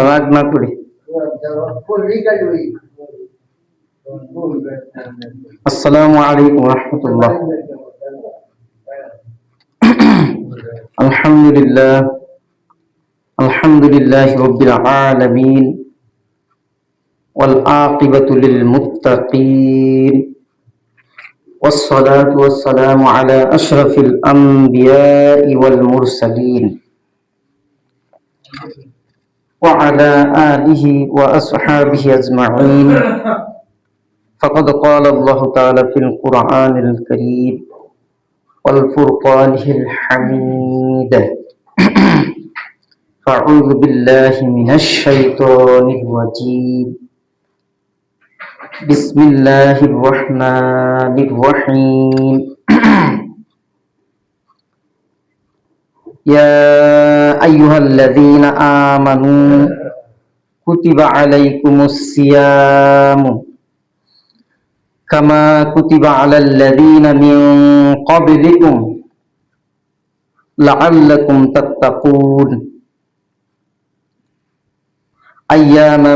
রাগ না করি। আসসালামু আলাইকুম রহমতুল্লাহ। আলহামদুলিল্লাহ আলহামদুলিল্লাহি রাব্বিল আলামিন ওয়াল আকিবাতু লিল মুত্তাকিন والصلاة والسلام على أشرف الأنبياء والمرسلين وعلى آله وأصحابه أجمعين. فقد قال الله تعالى في القرآن الكريم والفرقان الحميد. فأعوذ بالله من الشيطان الرجيم. بسم الله الرحمن الرحيم. يا أيها الذين آمنوا كتب عليكم الصيام كما كتب على الذين من قبلكم لعلكم تتقون أياما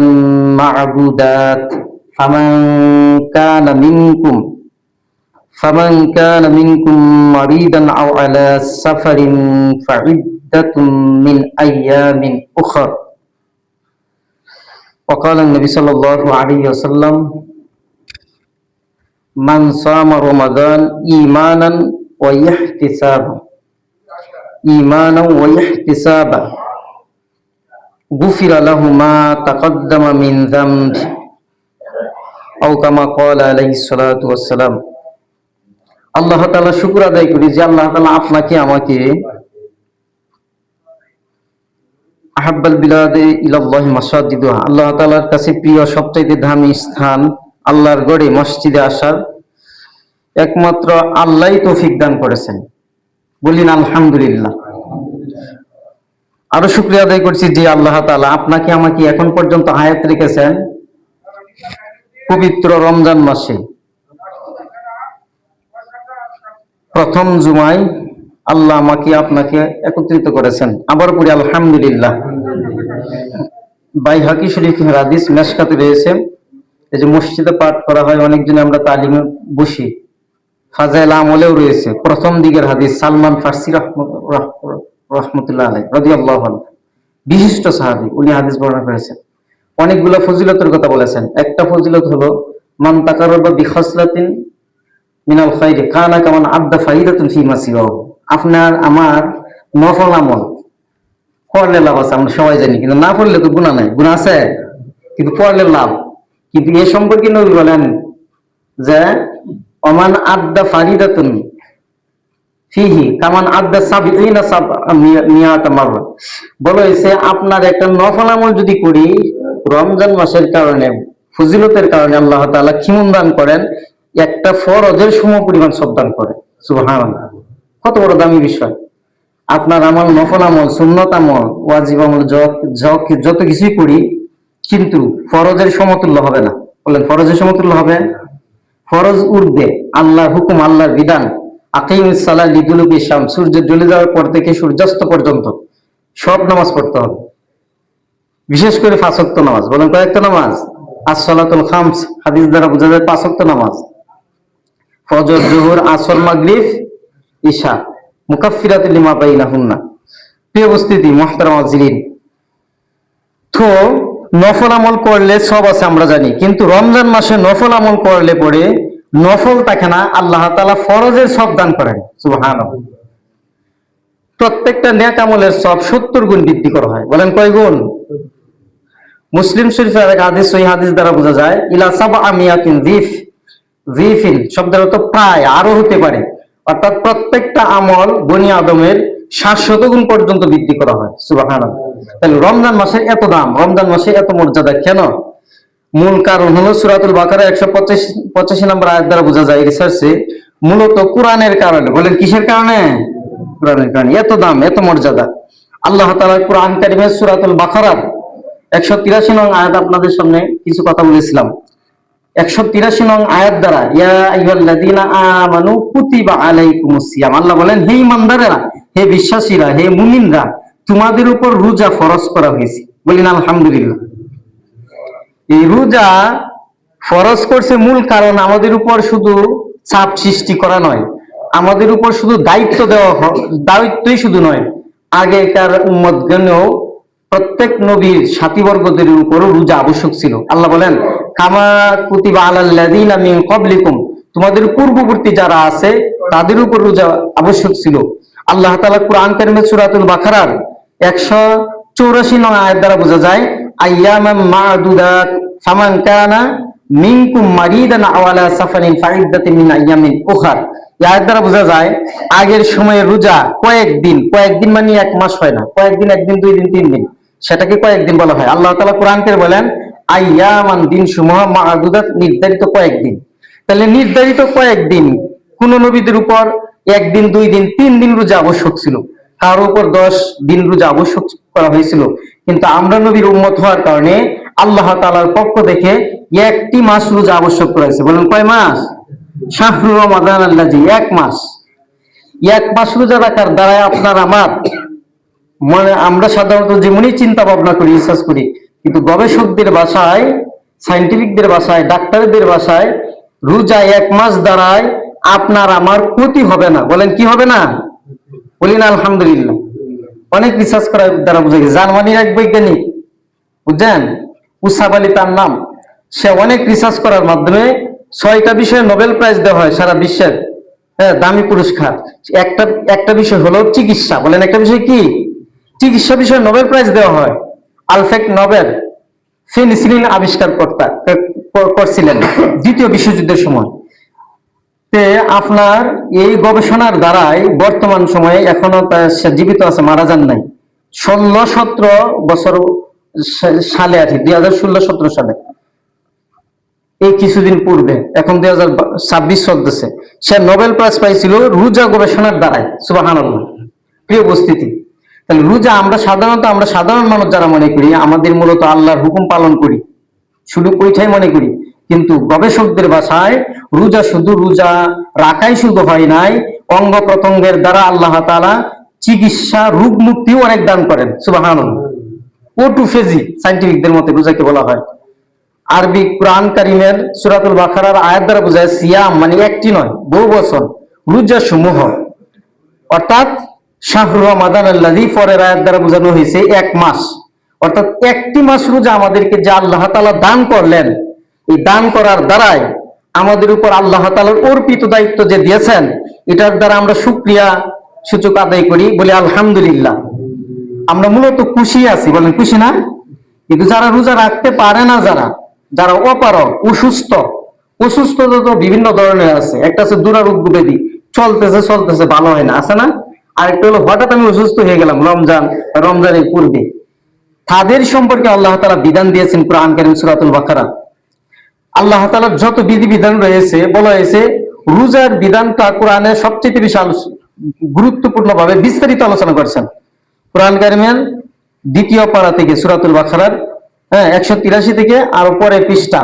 معدودات فمن كان منكم مريضا أو على سفر فعدة من أيام أخر. وقال النبي صلى الله عليه وسلم من صام رمضان إيمانا واحتسابا غفر له ما تقدم من ذنبه أو كما قال عليه الصلاة والسلام. আল্লাহ তাআলা শুকর আদায় করি যে আল্লাহ তাআলা আপনাকে আমাকে আহাব্বাল বিলাদে ইলাল্লাহি মাসাজিদুহা, আল্লাহ তাআলার কাছে প্রিয় সবচেয়ে দামি স্থান আল্লাহর গড়ে মসজিদে আসার একমাত্র আল্লাহই তৌফিক দান করেছেন। বলিন আলহামদুলিল্লাহ। আরো শুকরিয়া আদায় করছি যে আল্লাহ তাআলা আপনাকে আমাকে এখন পর্যন্ত হায়াত রেখেছেন পবিত্র রমজান মাসে প্রথম জুমায় আল্লাহ আমাকে আপনাকে একত্রিত করেছেন। আবার পড়ি আলহামদুলিল্লাহ। বাইহাকি শরীফের হাদিস মেশকাতে রয়েছে, এই যে মসজিদে পাঠ করা হয়, অনেকজনে আমরা তালিমে বসি, ফাজাইল আমলেও রয়েছে। প্রথম দিকের হাদিস সালমান ফারসি রহমতুল্লাহ আলাইহি রাদিয়াল্লাহু আনহু, বিশিষ্ট সাহাবী, উনি হাদিস বর্ণনা করেছেন। অনেকগুলো ফজিলতের কথা বলেছেন। একটা ফজিলত হলো মান তাকাররাবা বিখাসলাতিন মিনাল খাইরি কানা কামান আদ্দা ফাইদাতুন ফি মাসিওয়াহু। আপনার আমার নফল আমল পড়লে লাভ আছে, আমরা সবাই জানি, কিন্তু না পড়লে তো গুনাহ নাই। গুনাহ আছে কিন্তু পড়লে লাভ। কিন্তু এই সম্পর্কে নবী বলেন যে ওমান আদ্দা ফারিদাতুন ফিহি কামান আদ্দা সাবিঈনা মিয়াতা মাররা। বলা হয়েছে আপনার একটা নফল আমল যদি করি রমজান মাসের কারণে, ফজিলতের কারণে, আল্লাহ তাআলা খিমন দান করেন, একটা ফরজের সমপরিমাণ সব দান করে। সুবহানাল্লাহ, কত বড় দামি বিষয়। আপনার আমল, নফল আমল, সুন্নত আমল, ওয়াজিব আমল যত কিছুই করি, কিন্তু ফরজের সমতুল্য হবে না। বলেন ফরজের সমতুল্য হবে? ফরজ ঊর্ধ্বে আল্লাহর হুকুম, আল্লাহর বিধান। আকিমিস সালাহ লিদুলুকি শামস, সূর্য জ্বলে যাওয়ার পর থেকে সূর্যাস্ত পর্যন্ত সব নামাজ পড়তে হবে, বিশেষ করে 5 ওয়াক্ত নামাজ। বলেন কয়েকটা নামাজ? as-সালাতুল খামস, হাদিস দ্বারা বোঝা যায় 5 ওয়াক্ত নামাজ। ফজর, জোহর, আসর, মাগরিব, ইশা মুকাফফিরাতুল লিমা বাইনাহুন্না। প্রিয় উপস্থিতি, মুহতারাম হাজিরিন, তো নফল আমল করলে সব আছে আমরা জানি, কিন্তু রমজান মাসে নফল আমল করলে পরে নফল থাকে না, আল্লাহ তাআলা ফরজের সব দান করেন। সুবহানাল্লাহ। প্রত্যেকটা নেক আমলের সব 70 গুণ বৃদ্ধি করা হয়। বলেন কয় গুণ? মুসলিম শরীফের এক হাদিস, ওই হাদিস দ্বারা বোঝা যায় ইলা সাবআমিয়াতিন যিফিন শব্দের অর্থ প্রায়, আরো হতে পারে। অর্থাৎ প্রত্যেকটা আমল বনি আদমের 700 গুণ পর্যন্ত বৃদ্ধি করা হয়। সুবহানাল্লাহ। তাহলে রমজান মাসের এত দাম, রমজান মাসে এত মর্যাদা কেন? মূল কারণ হলো সূরাতুল বাকারা 185 নম্বর আয়াত দ্বারা বোঝা যায় রিসার্চে, মূলত কোরআনের কারণে। বলেন কিসের কারণে? কোরআনের কারণে এত দাম, এত মর্যাদা। আল্লাহ তাআলা কোরআন কারীমের সূরাতুল বাকারার 183 নং আয়াত আপনাদের সামনে কিছু কথা বলেছিলাম। 183 নং আয়াত দ্বারা ইয়া আইয়ুহাল্লাযীনা আমানু কুতিবা আলাইকুমুস সিয়াম, আল্লাহ বলেন হে ঈমানদারেরা, হে বিশ্বাসীরা, হে মুমিনরা, তোমাদের উপর রোজা ফরজ করা হয়েছে। বলিন আলহামদুলিল্লাহ। এই রোজা ফরজ করছে মূল কারণ আমাদের উপর শুধু চাপ সৃষ্টি করা নয়, আমাদের উপর শুধু দায়িত্ব দেওয়া, দায়িত্বই শুধু নয়, আগেকার উম্মতগণেও প্রত্যেক নবীর সাথীবর্গদের উপরও রোজা আবশ্যক ছিল। আল্লাহ বলেন, কামা কুতিবা আলাল্লাযীনা মিন ক্বাবলিকুম, তোমাদের পূর্ববর্তী যারা আছে তাদের উপর রোজা আবশ্যক ছিল। আল্লাহ তাআলা কুরআন কারীমের সূরাতুল বাকারার 184 নং আয়াত দ্বারা বোঝা যায়, আইয়ামাম মা'দুদাত ফামান কানা মিনকুম মারিদান আও আলা সাফারিন ফাইদ্দাতুম মিন আইয়ামিন উখার। এই আয়াত দ্বারা বোঝা যায় আগের সময়ে রোজা কয়েকদিন, কয়েকদিন মানে এক মাস হয় না, কয়েকদিন, একদিন, দুই দিন, তিন দিন, সেটাকে কয়েকদিন বলা হয়। আল্লাহ তাআলা কোরআন কে বলেন আইয়ামান, দিন সমূহ, মা'দুদাত নির্ধারিত কয়েকদিন। তাহলে নির্ধারিত কয়েকদিন কোন নবীদের উপর একদিন, দুই দিন, তিন দিন রোজা আবশ্যক ছিল, কারো উপর 10 দিন রোজা আবশ্যক করা হয়েছিল। কিন্তু আমরা নবীর উম্মত হওয়ার কারণে আল্লাহ তাআলার পক্ষ থেকে একটি মাস রোজা আবশ্যক করা হয়েছে। বলেন কয় মাস? শাহরু রমাদান আল্লাযী, এক মাস। এক মাস রোজা রাখার দ্বারা আপনার আমার মানে আমরা সাধারণত যেমনই চিন্তা ভাবনা করি, রিসার্চ করি, কিন্তু গবেষকদের ভাষায়, সায়েন্টিফিকদের ভাষায়, ডাক্তারদের ভাষায় রোজা এক মাস দ্বারায় আপনার আমার ক্ষতি হবে না। বলেন কি হবে না? বলি না আলহামদুলিল্লাহ। অনেক রিসার্চ করার দ্বারা বোঝা গেছে। জার্মানির এক বৈজ্ঞানিক, বুঝছেন, উসাব আলী তার নাম, সে অনেক রিসার্চ করার মাধ্যমে 6টা বিষয়ে নোবেল প্রাইজ দেওয়া হয় সারা বিশ্বের, দামি পুরস্কার। একটা বিষয় হলো চিকিৎসা। বলেন একটা বিষয় কি? চিকিৎসা বিষয়ে নোবেল প্রাইজ দেওয়া হয়। আলফ্রেড নোবেল পেনিসিলিন আবিষ্কার করছিলেন দ্বিতীয় বিশ্বযুদ্ধের সময়। আপনার এই গবেষণার দ্বারাই বর্তমান সময়ে এখনো সে জীবিত আছে, মারা যান নাই। 16-17 বছর সালে আছে, 2016-17 সালে, এই কিছুদিন পূর্বে, এখন 2026 চলতেছে, সে নোবেল প্রাইজ পাইছিল রোজা গবেষণার দ্বারাই। সুবহানাল্লাহ। প্রিয় উপস্থিতি, তাহলে রোজা আমরা সাধারণ মানুষ যারা মনে করি আমাদের মূলত আল্লাহর হুকুম পালন করি, শুধু ওইটাই মনে করি। কিন্তু গবেষকদের ভাষায় রোজা শুধু রোজা রাখাই শুধু হয় নাই, অঙ্গ প্রত্যঙ্গের দ্বারা আল্লাহ তাআলা চিকিৎসা, রোগ মুক্তিও অনেক দান করেন। সুবহানাল্লাহ। ওটুফেজি সায়েন্টিফিকদের মতে রোজাকে বলা হয়। আরবি কুরআন কারীমের সূরাতুল বাকারার আয়াত দ্বারা বোঝায় সিয়াম মানে একটি নয়, বহু বছর রোজা সমূহ, অর্থাৎ শাহরু রমাদান আল্লাযী, পরের আয়াত দ্বারা বোঝানো হয়েছে এক মাস, অর্থাৎ একটি মাস রোজা আমাদেরকে যে আল্লাহ তাআলা দান করলেন, এই দান করার দ্বারাই আমাদের উপর আল্লাহ তাআলার অর্পিত দায়িত্ব যে দিয়েছেন, এটার দ্বারা আমরা শুকরিয়া সূচক আদায় করি, বলি আলহামদুলিল্লাহ। আমরা মূলত খুশি আছি। বলেন খুশি না? কিন্তু যারা রোজা রাখতে পারে না, যারা অপারগ, অসুস্থতা তো বিভিন্ন ধরনের আছে। একটা আছে দুরারোগ্য ব্যাধি, চলতেছে ভালো হয় না, আছে না? আর একটা হলো হঠাৎ আমি অসুস্থ হয়ে গেলাম রমজানের পূর্বে। তাদের সম্পর্কে আল্লাহ তাআলা বিধান দিয়েছেন কুরআন কারীম সূরাতুল বাকারা। আল্লাহ তাআলার যত বিধিবিধান রয়েছে, বলা হয়েছে রোজার বিধানটা কোরআনে সবচেয়ে বেশি গুরুত্বপূর্ণ ভাবে বিস্তারিত আলোচনা করেছেন। কোরআন কারীমের 2য় পারা থেকে, সূরাতুল বাকারার 183 থেকে আরো পরে পৃষ্ঠা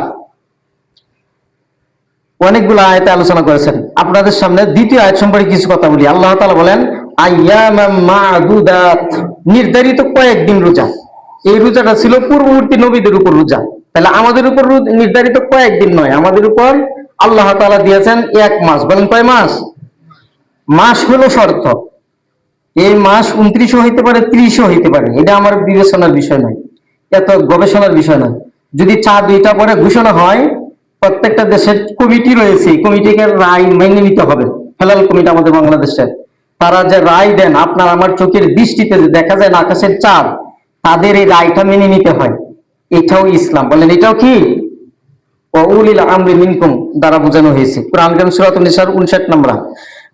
অনেকগুলো আয়াতে আলোচনা করেছেন। আপনাদের সামনে 2য় আয়াত সম্পর্কে কিছু কথা বলি। আল্লাহ তাআলা বলেন আইয়ামাম মা'দুদাত, নির্ধারিত কয়েকদিন রোজা। এই রোজাটা ছিল পূর্ববর্তী নবীদের উপর রোজা। তাহলে আমাদের উপর নির্ধারিত কয়েকদিন নয়, আমাদের উপর আল্লাহ তাআলা দিয়েছেন এক মাস। বলেন কয় মাস? মাস হলো শর্ত। এই মাস 29ও হইতে পারে, 30ও হইতে পারে, এটা আমার বিবেচনার বিষয় নয়, এত গবেষণার বিষয় নয়। যদি 4-2টা পরে ঘোষণা হয়, প্রত্যেকটা দেশের কমিটি রয়েছে, কমিটিকে রায় মেনে নিতে হবে। হেলাল কমিটি আমাদের বাংলাদেশের, তারা যে রায় দেন, আপনার আমার চোখের দৃষ্টিতে যে দেখা যায় না আকাশের চাঁদ, তাদের এই রায়টা মেনে নিতে হয়। এটাও ইসলাম। বলেন এটাও কি? ওয়াউলিল আমরি মিনকুম দ্বারা বোঝানো হয়েছে কোরআন কারীম সূরাতুন নিসার 59 নম্বর।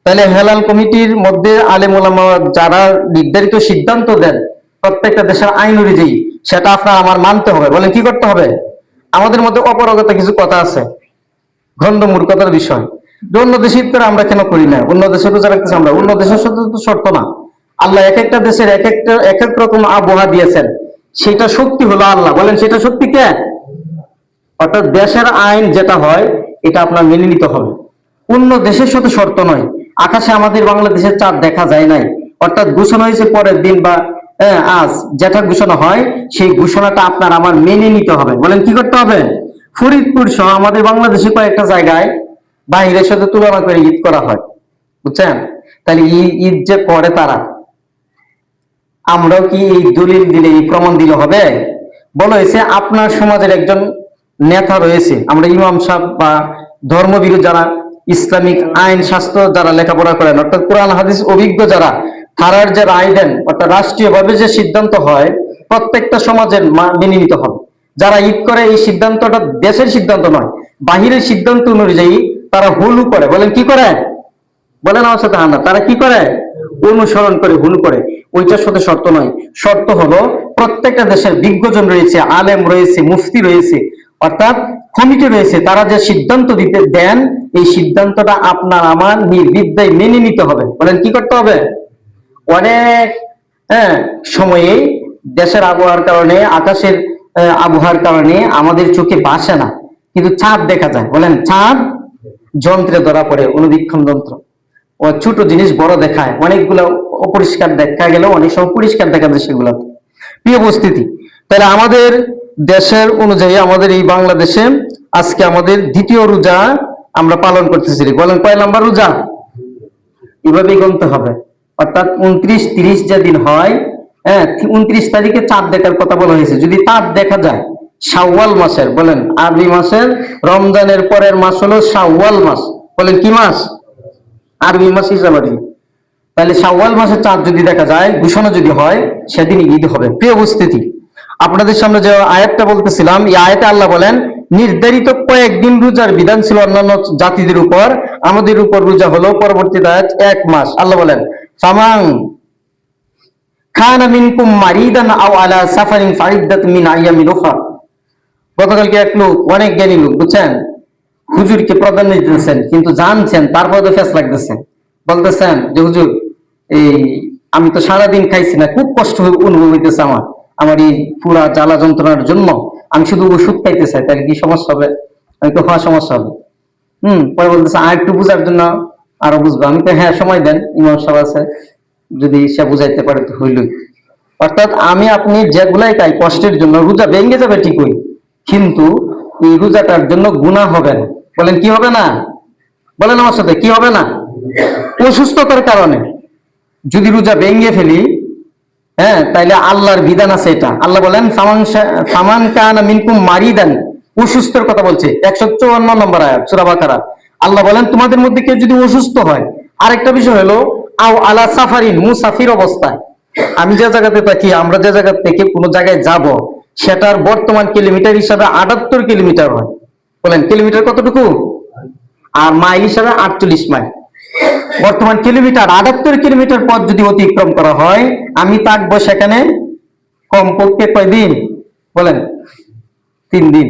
তাহলে হেলাল কমিটির মধ্যে আলেম ওলামা যারা নির্ধারিত সিদ্ধান্ত দেন প্রত্যেকটা দেশের আইন অনুযায়ী, সেটা আপনার আমার মানতে হবে। বলেন কি করতে হবে? আমাদের মধ্যে অপারগতা কিছু কথা আছে, গন্ধ মূর্খতার বিষয়। অন্য দেশের করে আমরা কেন করি না? অন্য দেশে রোজা রাখতেছি আমরা, অন্য দেশের সাথে তো শর্ত না। আল্লাহ এক একটা দেশের এক এক রকম আবহাওয়া দিয়েছেন, সেটা শক্তি হলো আল্লাহ। বলেন সেটা শক্তি কে? অর্থাৎ দেশের আইন যেটা হয় এটা আপনার মেনে নিতে হবে। অন্য দেশের সাথে শর্ত নয়। আকাশে আমাদের বাংলাদেশের চাঁদ দেখা যায় নাই, অর্থাৎ ঘোষণা হয়েছে পরের দিন বা হ্যাঁ, আজ যেটা ঘোষণা হয় সেই ঘোষণাটা আপনার আমার মেনে নিতে হবে। বলেন কি করতে হবে? ফরিদপুর সহ আমাদের বাংলাদেশে কয়েকটা জায়গায় বাহিরের সাথে তুলনা করে ঈদ করা হয়, বুঝছেন? তাহলে ঈদ যে করে তারা, আমরাও কি এই দলিল দিলে, এই প্রমাণ দিলে হবে? বলা হয়েছে আপনার সমাজের একজন নেতা রয়েছে, আমরা ইমাম সাহেব বা ধর্মবিরোধী যারা, ইসলামিক আইন শাস্ত্র যারা লেখাপড়া করেন, অর্থাৎ কোরআন হাদিস অভিজ্ঞ যারা, তারার যে রায় দেন, অর্থাৎ রাষ্ট্রীয়ভাবে যে সিদ্ধান্ত হয় প্রত্যেকটা সমাজের মেনে নিতে হবে। যারা ঈদ করে এই সিদ্ধান্তটা দেশের সিদ্ধান্ত নয়, বাহিরের সিদ্ধান্ত অনুযায়ী তারা হুলু করে। বলেন কি করে? বলেন আমার সাথে হান্না, তারা কি করে? অনুসরণ করে, ভুল করে। ওইটার সাথে শর্ত নয়, শর্ত হলো প্রত্যেকটা দেশের বিজ্ঞজন রয়েছে, আলেম রয়েছে, মুফতি রয়েছে, অর্থাৎ কমিটি রয়েছে, তারা যে সিদ্ধান্ত দিতে দেন এই সিদ্ধান্তটা আপনার আমার নির্বিদ্যায় মেনে নিতে হবে। বলেন কি করতে হবে? অনেক সময়ে দেশের আবহাওয়ার কারণে, আকাশের আবহাওয়ার কারণে আমাদের চোখে ভাসে না, কিন্তু চাঁদ দেখা যায়। বলেন চাঁদ যন্ত্রে ধরা পড়ে, অনুবীক্ষণ যন্ত্র, ও ছোট জিনিস বড় দেখায়, অনেকগুলো অপরিষ্কার দেখা গেলেও অনেক সময় পরিষ্কার দেখা যায় সেগুলো। প্রিয় উপস্থিতি, তাহলে আমাদের দেশের অনুযায়ী আমাদের এই বাংলাদেশে আজকে আমাদের দ্বিতীয় রোজা আমরা পালন করতেছি। বলেন কয় নাম্বার রোজা? এভাবেই গুনতে হবে, অর্থাৎ 29-30 যে দিন হয়, 29 তারিখে চাঁদ দেখার কথা বলা হয়েছে। যদি চাঁদ দেখা যায় শাওয়াল মাসের, বলেন আরবি মাসের রমজানের পরের মাস হলো শাওয়াল মাস। বলেন কি মাস? আরবি মাস হিসাবে। তাহলে শাওয়াল মাসে চাঁদ যদি দেখা যায়, ঘোষণা যদি হয়, সেদিন ঈদ হবে। প্রিয় উপস্থিতি, আপনাদের সামনে যে আয়াতটা বলতেছিলাম, এই আয়াতে আল্লাহ বলেন নির্ধারিত কয়েকদিন রোজার বিধান ছিল অন্যান্য জাতিদের উপর, আমাদের উপর রোজা হলো পরবর্তী আয়াত 1 মাস। আল্লাহ বলেন ফামান কানা মিনকুম মারিদান আও আলা সাফারিন ফাইদ্দাতুম মিন আইয়ামিন উখরা। গতকালকে এক লোক, অনেক জ্ঞানী লোক, বুঝছেন, হুজুরকে প্রাধান্য দিতেছেন কিন্তু জানছেন তারপর তো ফেস লাগতেছে, বলতেছেন যে হুজুর এই আমি তো সারাদিন খাইছি না, খুব কষ্ট অনুভব হইতেছে আমার, আমার এই পুরা জ্বালা যন্ত্রণার জন্য আমি শুধু ওষুধ খাইতে চাই, তাহলে কি সমস্যা হবে? আমি তো হওয়া সমস্যা হবে। পরে বলতেছে আর একটু বুঝার জন্য, আরো বুঝবো। আমি তো হ্যাঁ সময় দেন, ইমাম সাহেব আছে, যদি সে বুঝাইতে পারে তো হইলই। অর্থাৎ আমি আপনি যেগুলাই খাই কষ্টের জন্য, রোজা ভেঙে যাবে ঠিকই, কিন্তু এই রোজাটার জন্য গুনাহ হবে না। বলেন কি হবে না? বলেন আমার সাথে, কি হবে না? অসুস্থতার কারণে যদি রোজা ভেঙে ফেলি, তাইলে আল্লাহর বিধান আছে এটা। আল্লাহ বলেন ফামান কানা মিনকুম মারিদান, অসুস্থের কথা বলছে 154 নম্বর আয়াত সূরা বাকারা। আল্লাহ বলেন তোমাদের মধ্যে কেউ যদি অসুস্থ হয়। আরেকটা বিষয় হলো আও আলা সাফারিন, মুসাফির অবস্থায়। আমি যে জায়গাতে থাকি, আমরা যে জায়গা থেকে কোনো জায়গায় যাব, সেটার বর্তমান কিলোমিটার হিসাবে 78 কিলোমিটার হয়। বলেন কিলোমিটার কতটুকু? আর মাইল হিসাবে 48 মাইল। বর্তমান কিলোমিটার 78 কিলোমিটার পথ যদি অতিক্রম করা হয়, আমি থাকবো সেখানে কমপক্ষে কয়দিন? বলেন 3 দিন,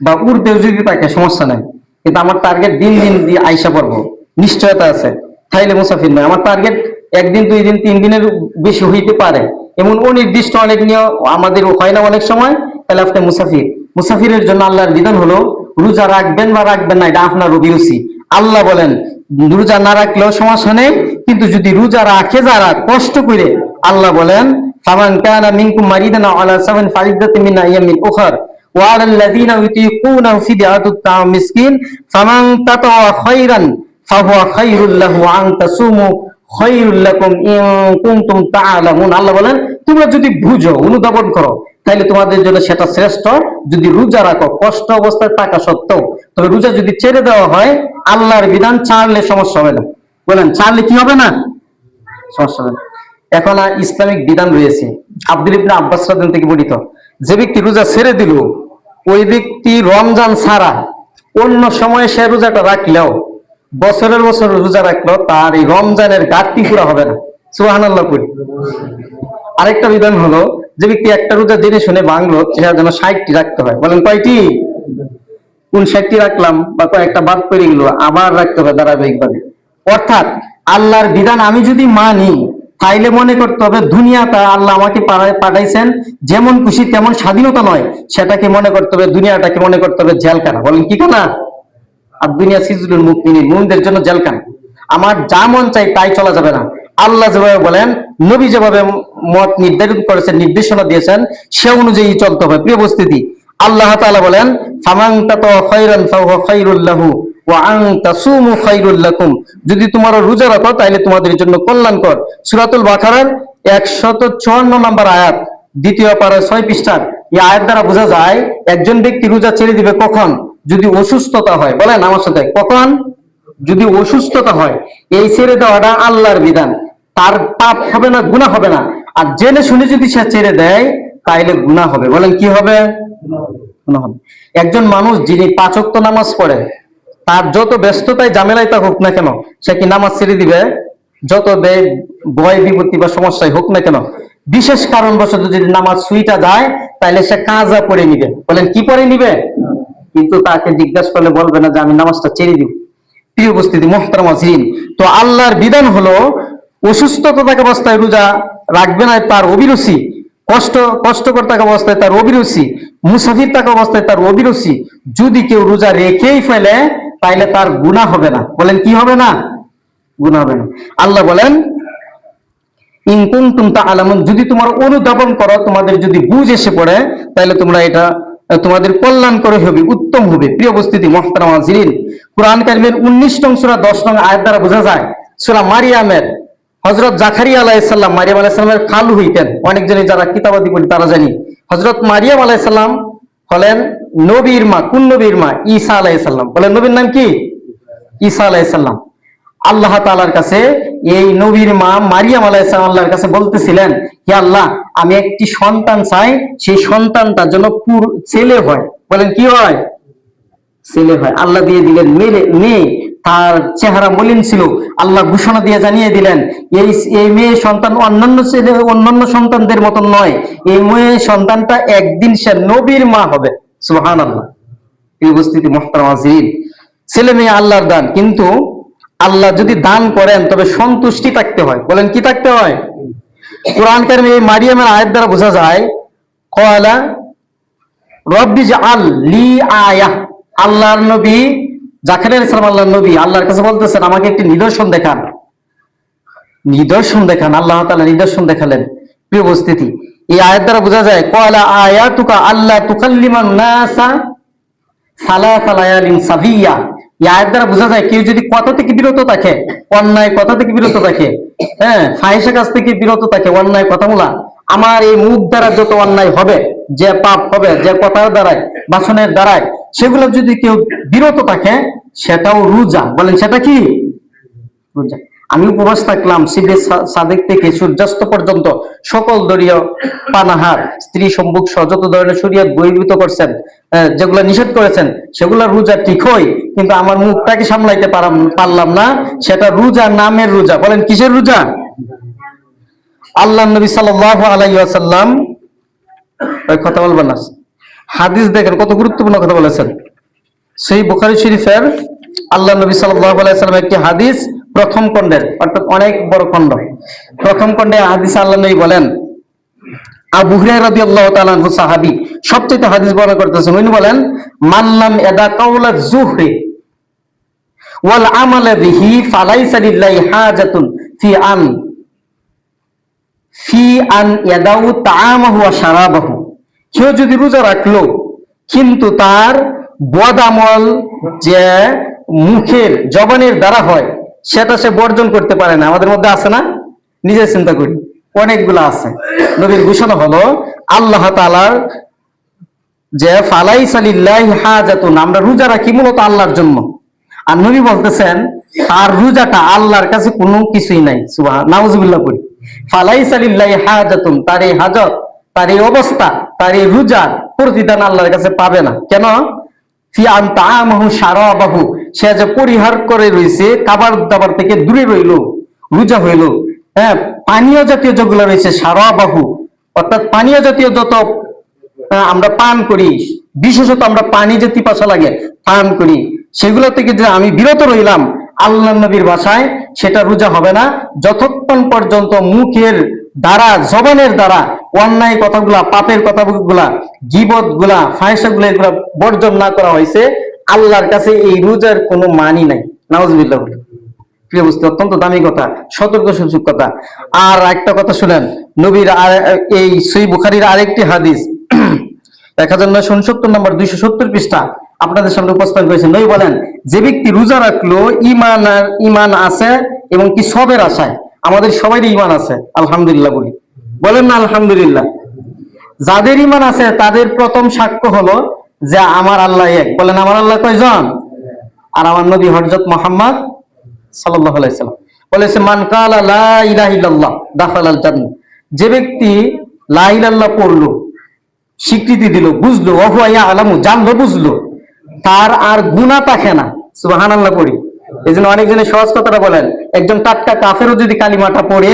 বা উর্ধেও যদি থাকে সমস্যা নাই, কিন্তু আমার টার্গেট দিন দিন দিয়ে আইসা পড়বো, নিশ্চয়তা আছে, তাইলে মুসাফির নয়। আমার টার্গেট 1 দিন 2 দিন 3 দিনের বেশি হইতে পারে, এমন অনির্দিষ্ট অনেক নিয়ম আমাদের হয় না অনেক সময়, তাহলে আপনি মুসাফির। মুসাফিরের জন্য আল্লাহর বিধান হলো রোজা রাখবেন বা রাখবেন না, এটা আপনার অভিরুচি। আল্লাহ বলেন রোজা না রাখলেও সমস্যা নেই, কিন্তু যদি রোজা রাখে যারা কষ্ট করে, আল্লাহ বলেন ফামান কানা মিনকুম মারিদান আও আলা সাফারিন ফাইদ্দাতুম মিন আইয়ামিন উখরা ওয়া আলাল লাযিনা ইউতিকুনাহু ফিদয়াতুত তা'আম মিসকিন ফামান তাতাওয়া খায়রান ফাহুয়া খায়রুল লাহু ওয়া আন তাসুমু খায়রুল লাকুম ইন কুনতুম তা'লামুন। আল্লাহ বলেন তোমরা যদি বুঝো, অনুধাবন করো, তাহলে তোমাদের জন্য সেটা শ্রেষ্ঠ। যদি রোজা রাখো কষ্ট অবস্থায় টাকা সত্ত্বেও, তবে রোজা যদি ছেড়ে দেওয়া হয়, আল্লাহর বিধান ছাড়লে সমস্যা হবে না। বলেন ছাড়লে কি হবে না? সমস্যা হবে না। এখন ইসলামিক বিধান রয়েছে, আব্দুল ইবনে আব্বাস রাদিয়াল্লাহু থেকে বর্ণিত, যে ব্যক্তি রোজা ছেড়ে দিল, ওই ব্যক্তি রমজান ছাড়া অন্য সময়ে সে রোজাটা রাখলেও, বছরের বছর রোজা রাখলেও তার এই রমজানের ঘাটতি পুরা হবে না। সুবহানাল্লাহ করি। আরেকটা বিধান হলো যে ব্যক্তি একটা রোজা জেনে শুনে ভাঙলো, সেটা যেন 60টি রাখতে হয়। বলেন কয়টি? কোন 60টি রাখলাম বা কয়েকটা বাদ পড়ে গেল, আবার রাখতে হবে ধারাবাহিকভাবে। অর্থাৎ আল্লাহর বিধান আমি যদি মানি, তাইলে মনে করতে হবে দুনিয়াটা আল্লাহ আমাকে পাঠাইছেন, যেমন খুশি তেমন স্বাধীনতা নয়, সেটাকে মনে করতে হবে, দুনিয়াটাকে মনে করতে হবে জেলখানা। বলেন কি খানা? আর দুনিয়া সিজনুল মুমিনিন, মুমিনদের জন্য জেলখানা। আমার যা মন চাই তাই চলা যাবে না। আল্লাহ যেভাবে বলেন, নবী যেভাবে মত নির্ধারিত করেছেন, নির্দেশনা দিয়েছেন, সে অনুযায়ী চলতে হবে। প্রিয় উপস্থিতি, আল্লাহ তাআলা বলেন ফামান তাতা খায়রান ফাহুয়া খায়রুল লাহু ওয়া আন তাসুমু খায়রুল লাকুম, যদি তোমরা রোজা রাখো তাহলে তোমাদের জন্য কল্যাণকর। সূরাতুল বাকারার 154 নম্বর আয়াত, দ্বিতীয় পারা 6 পৃষ্ঠার এই আয়াত দ্বারা বোঝা যায় একজন ব্যক্তি রোজা ছেড়ে দিবে কখন? যদি অসুস্থতা হয়। বলেন আমার সাথে, কখন? যদি অসুস্থতা হয়। এই ছেড়ে দেওয়াটা আল্লাহর বিধান, তার পাপ হবে না, গুনাহ হবে না। আর জেনে শুনে যদি সে ছেড়ে দেয় তাইলে গুনাহ হবে। বলেন কি হবে? গুনাহ হবে। একজন মানুষ যিনি 5 ওয়াক্ত নামাজ পড়ে, তার যত ব্যস্ততায় ঝামেলায় তা হোক না কেন, সে কি নামাজ ছেড়ে দিবে? যত ভয় বিপত্তি বা সমস্যায় হোক না কেন, বিশেষ কারণবশত যদি নামাজ ছুইটা যায় তাহলে সে কাজা পড়ে নিবে। বলেন কি পড়ে নিবে? কিন্তু তাকে জিজ্ঞাসা করলে বলবে না যে আমি নামাজটা ছেড়ে দিব। প্রিয় উপস্থিতি, মুহতারাম হাজিরিন, তো আল্লাহর বিধান হলো অসুস্থতা থাকা অবস্থায় রোজা রাখবে না, তার অভিরুচি। কষ্টকর থাকা অবস্থায় তার অভিরুচি, মুসাফির থাকা অবস্থায় তার অভিরুচি। যদি কেউ রোজা রেখেই ফেলে তাইলে তার গুনাহ হবে না। বলেন কি হবে না? গুনাহ হবে না। আল্লাহ বলেন ইন কুনতুম তা'লামুন, যদি তোমরা অনুধাবন করো, তোমাদের যদি বুঝ এসে পড়ে, তাহলে তোমরা এটা তোমাদের কল্যাণ করে হবে, উত্তম হবে। প্রিয় উপস্থিতি, মুহতারাম হাজিরিন, কুরআন কারীমের 19 নং সূরা 10 নং আয়াত দ্বারা বোঝা যায় সূরা মারিয়ামের হযরত জাকারিয়া আলাইহিস সালাম, মারিয়াম আলাইহিস সালামের খালু হইতেন। অনেকজনই যারা কিতাবাদি পড়ি তারা জানি হযরত মারিয়াম আলাইহিস সালাম হলেন নবীর মা। কোন নবীর মা? ঈসা আলাইহিস সালাম। বলেন নবীর নাম কি? ঈসা আলাইহিস সালাম। আল্লাহ তাআলার কাছে এই নবীর মা মারিয়াম আলাইহিস সালাম আল্লাহর কাছে বলতেছিলেন, হে আল্লাহ, আমি একটি সন্তান চাই, সেই সন্তানটার জন্য ছেলে হয়। বলেন কি হয়? ছেলে হয়। আল্লাহ দিয়ে দিলেন মেয়ে। তার চেহারা মলিন ছিল। আল্লাহ ঘোষণা দিয়ে জানিয়ে দিলেন এই মেয়ে সন্তান অন্যান্য সন্তানদের মতন নয়, এই মেয়ে সন্তানটা একদিন সে নবীর মা হবে। সুবহানাল্লাহ। এই উপস্থিতি, মুহতারাম হাজিরিন, ছেলে মেয়ে আল্লাহর দান, কিন্তু আল্লাহ যদি দান করেন তবে সন্তুষ্টি থাকতে হয়। বলেন কি থাকতে হয়? কুরআন কারীমে এই মারিয়ামের আয়াত দ্বারা বোঝা যায় ক্বালা রব্বি জাআল লি আয়া, আল্লাহর নবী জাকারিয়া আলাইহিস সালাম আল্লাহর নবী আল্লাহর কাছে বলতেছেন আমাকে একটি নিদর্শন দেখান। নিদর্শন দেখান। আল্লাহ তাআলা নিদর্শন দেখালেন। প্রিয় উপস্থিতি, এই আয়াত দ্বারা বোঝা যায় ক্বালা আয়াতুকা আল্লা তুকাল্লিমান নাসা সালাসা লায়ালিন সাবিয়া। এই আয়াত দ্বারা বোঝা যায় কেউ যদি কথা থেকে বিরত থাকে, অন্যায় কথা থেকে বিরত থাকে, ফাহিশা কাজ থেকে বিরত থাকে, অন্যায় কথা বলা, আমার এই মুখ দ্বারা যত অন্যায় হবে, যে পাপ হবে, যে কথার দ্বারায়, বাসনের দ্বারায়, সেগুলো যদি কেউ বিরত থাকে, সেটাও রোজা। বলেন সেটা কি? রোজা। আমি উপবাস থাকলাম শিবে সাদেক থেকে সূর্যাস্ত পর্যন্ত, সকল দলীয় পানাহার, স্ত্রী সম্মুখ সহ যত ধরনের শরীয়ত বহির্ভূত করছেন, যেগুলো নিষেধ করেছেন, সেগুলো রোজা ঠিক হয়, কিন্তু আমার মুখটাকে সামলাইতে পারলাম না, সেটা রোজা নামের রোজা। বলেন কিসের রোজা? আল্লাহ নবী সাল্লাল্লাহু আলাইহি ওয়াসাল্লাম, কথা বলবেন না, হাদিস দেখেন কত গুরুত্বপূর্ণ কথা বলেছেন। সহিহ বুখারী শরীফের আল্লাহ নবী সাল্লাল্লাহু আলাইহি ওয়াসাল্লাম একটি হাদিস, প্রথম খণ্ডের, অর্থাৎ অনেক বড় খণ্ড, প্রথম খণ্ডে হাদিস আল্লাহ নবী বলেন, আবু হুরায়রা রাদিয়াল্লাহু তাআলা আনহু সাহাবী, সবচেয়ে হাদিস বর্ণনা করতেছেন। উনি বলেন মাল্লাম ইয়াদা কাওলা যুহরি ওয়াল আমাল বিহি ফালাইসা লিল্লাহি হাজাতুন ফি আন ইয়াদাউ তাআমাহু ওয়া শারাবাহু। কেউ যদি রোজা রাখলো কিন্তু তার বদ আমল যে মুখের জবানের দ্বারা হয় সেটা সে বর্জন করতে পারে না। আমাদের মধ্যে আছে না? নিজে চিন্তা করি, অনেকগুলো আছে। নবীর ঘোষণা হলো আল্লাহ তাআলার যে ফালাইসা লিল্লাহি হাজাতুন, আমরা রোজা রাখি মূলত আল্লাহর জন্য। আর নবী বলতেছেন তার রোজাটা আল্লাহর কাছে কোনো কিছুই নাই। নাউজুবিল্লাহ করি। ফালাইসা লিল্লাহি হাজাতুন, তার এই হাজত, তার এই অবস্থা, তার এই রোজার প্রতিদান আল্লাহর কাছে পাবে না। কেন? ফি আন তাআমাহু শারাবাহু, সে যে পরিহার করে রয়েছে, খাবার দাবার থেকে দূরে রইল, রোজা হইল। পানীয় জাতীয় যেগুলো রয়েছে শারাবাহু, অর্থাৎ পানীয় জাতীয় যত আমরা পান করি, বিশেষত আমরা পানি যে পিপাসা লাগে পান করি, সেগুলো থেকে যে আমি বিরত রইলাম, আল্লাহ নবীর ভাষায় সেটা রোজা হবে না, যতক্ষণ পর্যন্ত মুখের দ্বারা, জবানের দ্বারা অন্যায় কথাগুলা, পাপের কথাগুলা, গীবত গুলা, ফাহিশা গুলা, এগুলা বর্জন না করা হয়েছে। আল্লাহর কাছে এই রোজার কোনো মানই নাই। নাউজুবিল্লাহ। প্রিয় বস্তু, অত্যন্ত দামি কথা, সতর্ক সূচক কথা। আর একটা কথা শুনেন, নবীর এই সহিহ বুখারীর আরেকটি হাদিস 1969 নম্বর 270 পৃষ্ঠা আপনাদের সামনে উপস্থাপন করেছেন। নবী বলেন, যে ব্যক্তি রোজা রাখলো ইমান আছে এবং কি সবের আশায়, আমাদের সবারই ইমান আছে, আলহামদুলিল্লাহ বলি, বলেন না আলহামদুলিল্লাহ। যাদের ইমান আছে তাদের প্রথম সাক্ষ্য হলো যে আমার আল্লাহ এক, বলেন আমার আল্লাহ কয়জন? আর আমার নবী হযরত মুহাম্মদ সাল্লাল্লাহু আলাইহি সাল্লাম বলেছে, মান কালা লা ইলাহা ইল্লাল্লাহ দাখালাল জান্নাহ, যে ব্যক্তি লা ইলাহা ইল্লাল্লাহ পড়লো, স্বীকৃতি দিল, বুঝলো, ওহুয়া ইয়ালামু, জানলো বুঝলো, তার আর গুনাহ থাকে না। সুবহানাল্লাহ পড়ি। এই জন্য অনেকজনে সহজ কথাটা বলেন, একজন টাটকা কাফেরও যদি কালিমাটা পড়ে,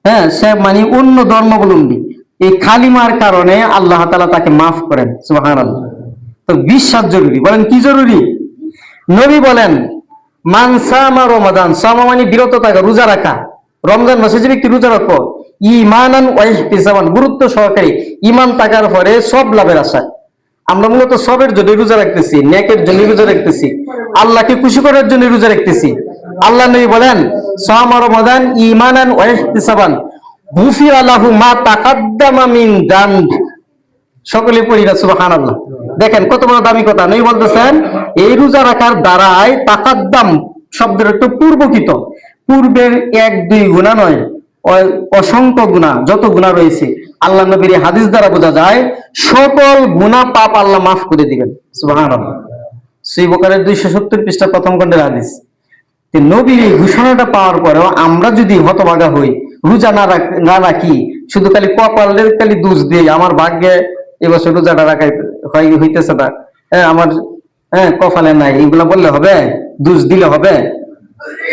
হ্যাঁ, সে মানে অন্য ধর্মাবলম্বী, এই কালিমার কারণে আল্লাহ তাআলা তাকে মাফ করেন। সুবহানাল্লাহ। তো বিশ্বাস জরুরি, বলেন কি জরুরি? নবী বলেন, মান সামা রমাদান, সামা মানে বিরত থাকা, রোজা রাখা, রমজান মাসে যে ব্যক্তি রোজা রাখো, ঈমানান ওয়া ইহতিসাবান, গুরুত্ব সহকারে, ঈমান থাকার পরে সব লাভের আশা। আমরা মূলত সবের জন্য রোজা রাখতেছি, নেকের জন্য রোজা রাখতেছি, আল্লাহকে খুশি করার জন্য রোজা রাখতেছি। আল্লাহ নবী বলেন, সামা রমাদান ঈমানান ওয়া ইহতিসাবান গুফিরা লাহু মা তাকাদ্দামা মিন যানবি। সকলে পড়ি না সুবহানাল্লাহ। দেখেন কত বড় দামি কথা। নবী বলতেছেন, এই রোজা রাখার দ্বারাই তাকাদ্দাম শব্দের একটু পূর্বকৃত, পূর্বের 1-2 গুনাহ নয়, অসংখ্য গুনাহ, যত গুনাহ রয়েছে আল্লাহ নবীর হাদিস দ্বারা বোঝা যায় সকল গুনাহ পাপ আল্লাহ মাফ করে দিবেন। সুবহানাল্লাহ। সহিহ বুখারীর 270 পৃষ্ঠা প্রথম খণ্ডের হাদিস। নবীর এই ঘোষণাটা পাওয়ার পরেও আমরা যদি হতভাগা হই, রোজা না রাখি, শুধু খালি কপালের খালি দোষ দিই, আমার ভাগ্যে এবছর রোজাটা রাখাই হইতেছে না, আমার কপালে নাই, এইগুলা বললে হবে? দোষ দিলে হবে?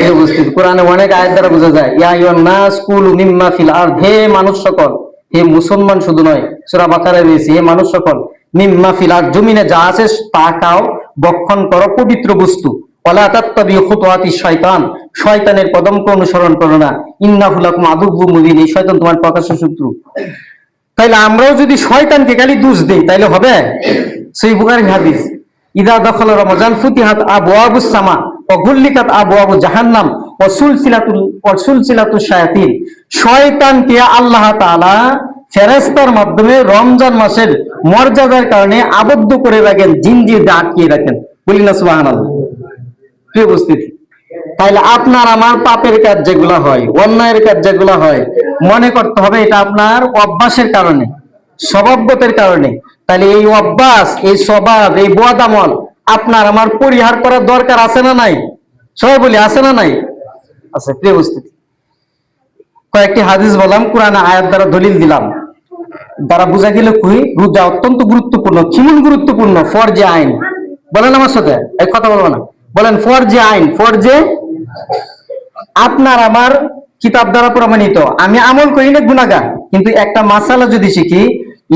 এই অবস্থিত কোরআনে অনেক আয়াত দ্বারা বোঝা যায়, ইয়া আইয়ুহান নাস কুলু মিম্মা ফিল আরদ, হে মানুষ সকল, হে মুসলমান শুধু নয়, সূরা বাকারায় রয়েছে, হে মানুষ সকল, মিম্মা ফিল আরদ, জমিনে যা আছে তা খাও, ভক্ষণ করো পবিত্র বস্তু, ওয়ালা তাত্তাবিউ খুতুওয়াতিশ শয়তান, শয়তানের কদমকে অনুসরণ করো না, ইন্নাহু লাকুম আদুউম মুবিন, এই শয়তান তোমার প্রকাশ্য শত্রু। তাইলে আমরাও যদি শয়তানকে খালি দোষ দেই তাইলে হবে? সহিহ বুখারীর হাদিস, ইদা দাখালা রমাজান ফুতিহাত আবওয়াবুস সামা ওয়া গুল্লিকাত আবওয়াবু জাহান্নাম ওয়া সুলসিলাতুশ শায়াতিন, শয়তানকে আল্লাহ তাআলা ফেরেশতার মাধ্যমে রমজান মাসের মর্যাদার কারণে আবদ্ধ করে রাখেন, জিনজির দিয়ে আটকিয়ে রাখেন। বলি না সুবহানাল্লাহ। প্রিয় উপস্থিতি, তাইলে আপনার আমার পাপের কাজ যেগুলো হয়, অন্যায়ের কাজ যেগুলো হয়, মনে করতে হবে এটা আপনার অভ্যাসের কারণে, স্বভাবগতের কারণে। তাহলে এই অভ্যাস, এই স্বভাব, এই বদ আমল আপনার আমার পরিহার করার দরকার আছে না নাই? সবাই বলি আছে না নাই? আছে। প্রিয় উপস্থিতি, কয়েকটি হাদিস বললাম, কোরআনে আয়াত দ্বারা দলিল দিলাম, দ্বারা বোঝা গেল কি রোজা অত্যন্ত গুরুত্বপূর্ণ। কেমন গুরুত্বপূর্ণ? ফরজে আইন। বলেন আমার সাথে, এক কথা বলবো না, বলেন ফরজে আইন। ফরজে আপনার আমার কিতাব দ্বারা প্রমাণিত, আমি আমল করি না, গুনাহগার, কিন্তু একটা মাসালা যদি শিখি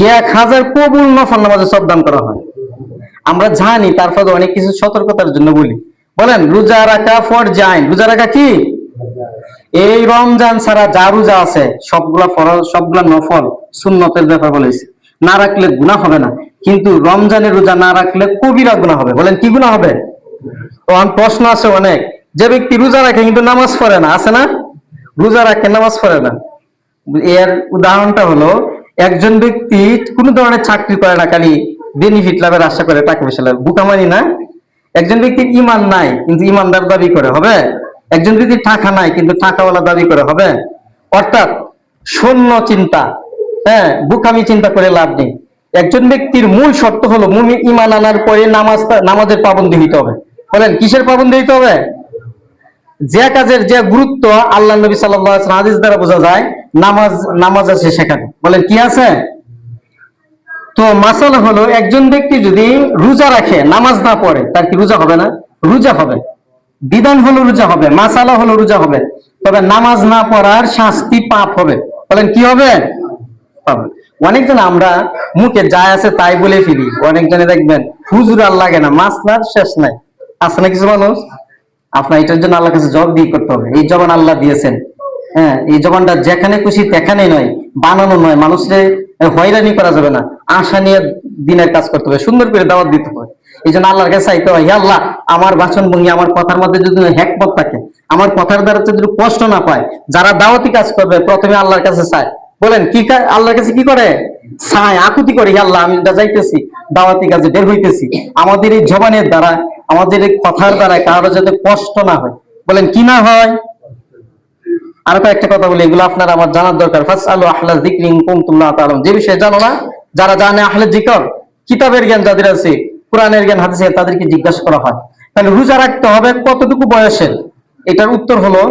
1000 কবুল নফল নামাজে সব দান করা হয়। আমরা জানি, তারপরে অনেক কিছু সতর্কতার জন্য বলি। বলেন রোজা রাখা ফরজে আইন। রোজা রাখা কি? এই রমজান ছাড়া যা রোজা আছে সবগুলা ফরজ, সবগুলা নফল, সুন্নতের ব্যাপার বলেছে, না রাখলে গুনাহ হবে না, কিন্তু রমজানের রোজা না রাখলে কবিরা গুনাহ হবে। বলেন কি গুনাহ হবে? তো প্রশ্ন আছে অনেক, যে ব্যক্তি রোজা রাখে কিন্তু নামাজ পড়ে না, আছে না? রোজা রাখে নামাজ পড়ে না, এর উদাহরণটা হলো, একজন ব্যক্তি কোন ধরনের চাকরি করে না, খালি বেনিফিট লাভের আশা করে, টাকা পয়সা লাভ, বুকামানি না? একজন ব্যক্তির ইমান নাই কিন্তু ইমানদার দাবি করে, হবে? একজন ব্যক্তির টাকা নাই কিন্তু টাকাওয়ালা দাবি করে, হবে? অর্থাৎ শূন্য চিন্তা, বুকামি চিন্তা করে লাভ নেই। একজন ব্যক্তির মূল শর্ত হলো মুমিন ইমান আনার পরে নামাজের পাবন্দী হইতে হবে। বলেন কিসের পাবন্দী হইতে হবে? যে কাজের যে গুরুত্ব আল্লাহ নবী সাল্লাল্লাহু আলাইহি ওয়াসাল্লাম হাদিস দ্বারা বোঝা যায়, নামাজ আছে সেখানে। বলেন কি আছে? তো মাসালা হলো, একজন ব্যক্তি যদি রোজা রাখে নামাজ না পড়ে, তার কি রোজা হবে না? রোজা হবে। বিধান হলো রোজা হবে, মাসালা হলো রোজা হবে, তবে নামাজ না পড়ার শাস্তি পাপ হবে। বলেন কি হবে? অনেকজন আমরা মুখে যা আছে তাই বলে ফিরি। অনেকজনে দেখবেন হুজুর আর লাগে না, মাসলার শেষ নাই, আছে না কিছু মানুষ? আপনার এটার জন্য আল্লাহর কাছে জবাব দিয়ে করতে হবে। এই জবান আল্লাহ দিয়েছেন, এই জবানটা যেখানে খুশি তেখানেই নয়, বানানো নয়, মানুষের হয়রানি করা যাবে না, আশা নিয়ে দিনের কাজ করতে হবে, সুন্দর করে দাওয়াত দিতে হবে। এই জন্য আল্লাহর কাছে চাইতে হয়, হে আল্লাহ আমার বাচন ভঙ্গি, আমার কথার মধ্যে যদি হ্যাকমত থাকে, আমার কথার দ্বারা যদি কষ্ট না পায়, যারা দাওয়াতি কাজ করবে প্রথমে আল্লাহর কাছে চায়। বলেন কি আল্লাহর কাছে কি করে? চায়, আকুতি করে, হে আল্লাহ আমি যাইতেছি দাওয়াতি কাজে বের হইতেছি, আমাদের এই জবানের দ্বারা, আমাদের এই কথার দ্বারা কারো যাতে কষ্ট না হয়। বলেন কি না হয়? আর একটা কথা বলি, এগুলো আপনার আমার জানার দরকার। ফাসআলু আহলা যিকরি ইন কুনতুম লা তা'লামুন, যে বিষয়ে জানো না, যারা জানে আহলে যিকর, কিতাবের জ্ঞান যাদের আছে, কোরআনের জ্ঞান হাদিসের, তাদেরকে জিজ্ঞাসা করা হয়। তাহলে রোজা রাখতে হবে কতটুকু বয়সের? এটার উত্তর হলো,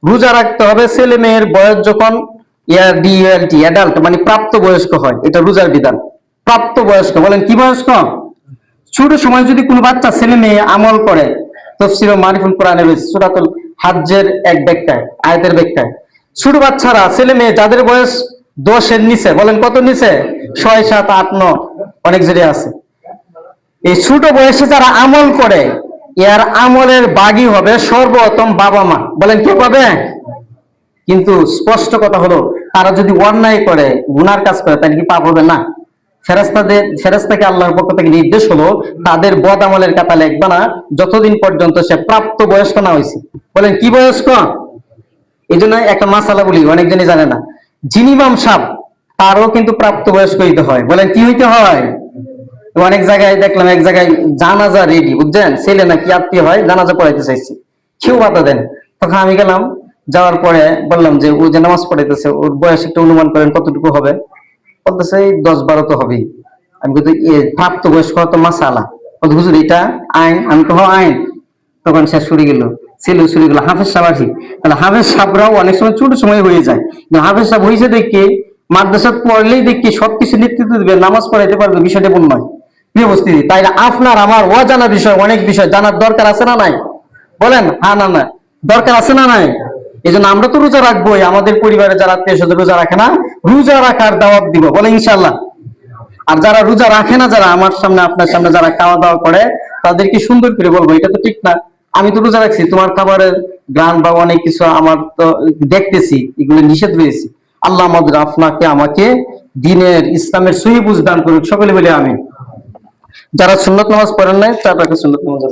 রোজা রাখতে হবে ছেলে মেয়ের বয়স যখন অ্যাডাল্ট মানে প্রাপ্ত বয়স্ক হয়, এটা রোজার বিধান। প্রাপ্ত বয়স্ক, বলেন কি বয়স্ক? ছোট সময় যদি কোনো বাচ্চা ছেলে মেয়ে আমল করে, তাফসীর ও মারিফুল কোরআনে রয়েছে সূরাতুল হাজ্জের এক ব্যাখ্যায়, আয়াতের ব্যাখ্যায়, ছোট বাচ্চারা ছেলে মেয়ে যাদের বয়স 10-এর নিচে, বলেন কত নিচে? 6, 7, 8, 9 অনেক জায়গায় আছে। এই ছোট বয়সে যারা আমল করে, এর আমলের ভাগী হবে সর্বপ্রথম বাবা মা। বলেন কে পাবে? কিন্তু স্পষ্ট কথা হলো, তারা যদি অন্যায় করে, গুনার কাজ করে, তাহলে কি পাপ হবে না? ফেরেশতাকে আল্লাহর পক্ষ থেকে নির্দেশ হলো, তাদের বদ আমলের খাতা লিখবা না যতদিন পর্যন্ত সে প্রাপ্ত বয়স্ক না হয়েছে। বলেন কি বয়স্ক? এই জন্য একটা মাসালা বলি, অনেকজনই জানে না, যিনি ইমাম সাহেব তারও কিন্তু প্রাপ্ত বয়স্ক হইতে হয়। বলেন কি হইতে হয়? অনেক জায়গায় দেখলাম, এক জায়গায় জানাজা রেডি, বুঝছেন, ছেলে নাকি আত্মীয় হয়, জানাজা পড়াইতে চাইছে, কেউ বাধা দেন। তখন আমি গেলাম, যাওয়ার পরে বললাম যে ও যে নামাজ পড়াইতেছে, ওর বয়স একটু অনুমান করেন কতটুকু হবে? বলতেছে 10-12 তো হবেই। আমি কিন্তু প্রাপ্ত বয়স্ক তো মাসালা, বলতে হুজুর এটা আইন। আমি তো আইন। তখন সে শুরু গেল, ছেলে শুরু গেল, হাফেজ সাহেব আসি। তাহলে হাফেজ সাহেবরাও অনেক সময় ছোট সময় হয়ে যায়। হাফেজ সাহেব হয়েছে দেখে, মাদ্রাসা পড়লেই দেখি সবকিছু নেতৃত্ব দিবে, নামাজ পড়াইতে পারবে, বিষয়টা এমন নয়। কি উপস্থিতি, তাই আপনার আমার অজানা বিষয়, অনেক বিষয় জানার দরকার আছে না নাই? বলেন হ্যাঁ না না, দরকার আছে না নাই? এই জন্য আমরা তো রোজা রাখবোই, আমাদের পরিবারে যারা আত্মীয়-স্বজন রোজা রাখে না, রোজা রাখার দাওয়াত দিব, বলে ইনশাআল্লাহ। আর যারা রোজা রাখে না, যারা আমার সামনে আপনার সামনে যারা খাওয়া দাওয়া করে, তাদেরকে সুন্দর করে বলবো, এটা তো ঠিক না, আমি তো রোজা রাখছি, তোমার খাবারের গ্রান বা অনেক কিছু আমার তো দেখতেছি, এগুলো নিষেধ রয়েছে। আল্লাহ আমাদের আপনাকে আমাকে দ্বীনের ইসলামের সহি বুঝ দান করুক, সকলে বলে আমিন। যারা সুন্নত নামাজ পড়েন নাই, তাদেরকে সুন্নত নামাজ